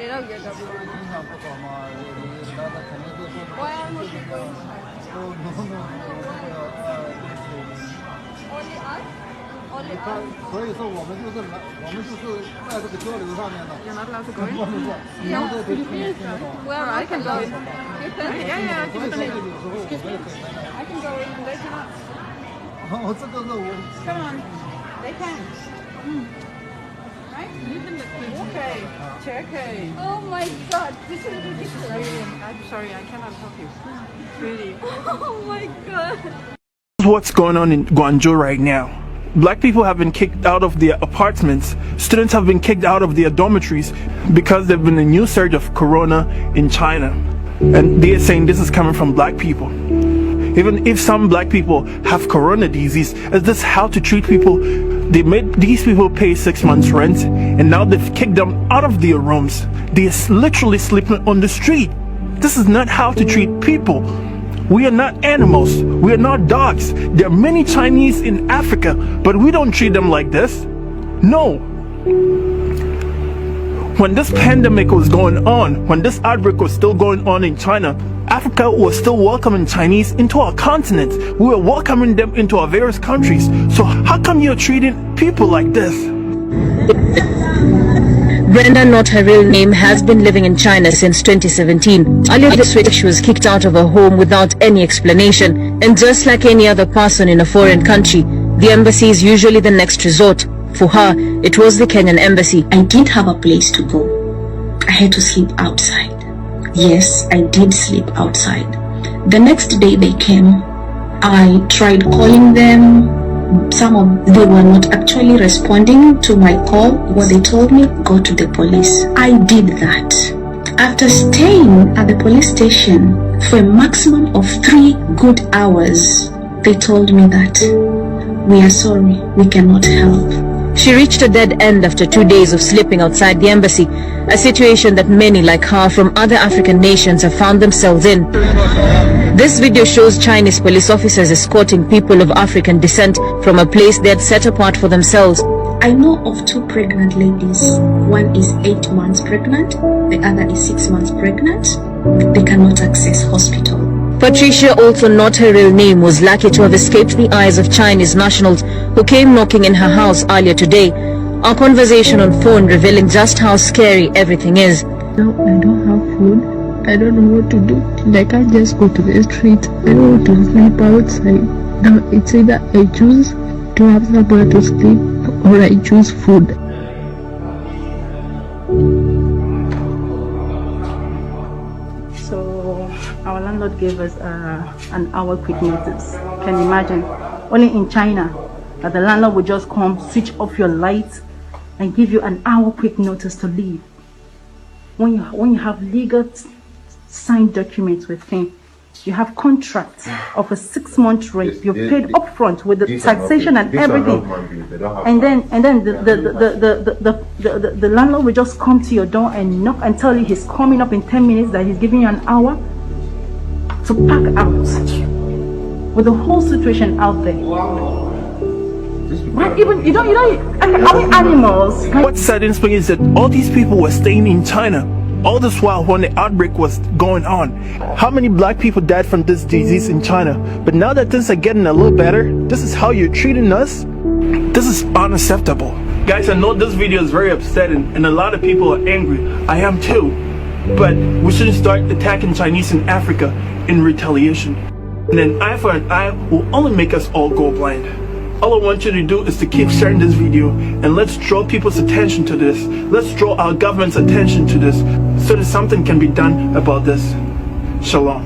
Why are not you going? Only us? Only us? 所以说我们就是在这个交流上面的。 You're not allowed to go in? Well, I can go in. You can? Yeah,所以说有时候我们也可以 I can go in and they cannot. 哦，这个是我。 Come on. They can. Right? Okay. Okay. Oh my god. This is ridiculous. I'm sorry, I cannot help you. Really. Oh my god. This is what's going on in Guangzhou right now. Black people have been kicked out of their apartments. Students have been kicked out of their dormitories because there's been a new surge of corona in China. And they're saying this is coming from black people. Even if some black people have corona disease, is this how to treat people? They made these people pay 6 months rent and now they've kicked them out of their rooms. They're literally sleeping on the street. This is not how to treat people. We are not animals. We are not dogs. There are many Chinese in Africa, but we don't treat them like this. No. When this pandemic was going on, when this outbreak was still going on in China, Africa was still welcoming Chinese into our continent. We were welcoming them into our various countries. So how come you're treating people like this? Brenda, not her real name, has been living in China since 2017. Earlier this week, she was kicked out of her home without any explanation. And just like any other person in a foreign country, the embassy is usually the next resort. For her, it was the Kenyan embassy. I didn't have a place to go. I had to sleep outside. Yes, I did sleep outside. The next day they came. I tried calling them. They were not actually responding to my call. What they told me, go to the police. I did that. After staying at the police station for a maximum of 3 good hours, they told me that we are sorry, we cannot help. She reached a dead end after 2 days of sleeping outside the embassy, a situation that many like her from other African nations have found themselves in. This video shows Chinese police officers escorting people of African descent from a place they had set apart for themselves. I know of 2 pregnant ladies. One is 8 months pregnant, the other is 6 months pregnant. They cannot access hospital. Patricia, also not her real name, was lucky to have escaped the eyes of Chinese nationals who came knocking in her house earlier today. Our conversation on phone revealing just how scary everything is. Now I don't have food. I don't know what to do. I can't just go to the street. I don't want to sleep outside. Now it's either I choose to have somewhere to sleep or I choose food. So our landlord gave us an hour quick notice. Can you imagine? Only in China that the landlord would just come, switch off your lights and give you an hour quick notice to leave. When you have legal signed documents with him, you have contracts of a 6-month rent. You're paid upfront with the taxation and everything. And then the landlord will just come to your door and knock and tell you he's coming up in 10 minutes, that he's giving you an hour to pack out. With the whole situation out there. Right? Even you don't are we animals? What's sad in Spain is that all these people were staying in China all this while when the outbreak was going on. How many black people died from this disease in China? But now that things are getting a little better, this is how you're treating us? This is unacceptable. Guys, I know this video is very upsetting and a lot of people are angry. I am too. But we shouldn't start attacking Chinese in Africa in retaliation. And an eye for an eye will only make us all go blind. All I want you to do is to keep sharing this video and let's draw people's attention to this. Let's draw our government's attention to this so that something can be done about this. Shalom.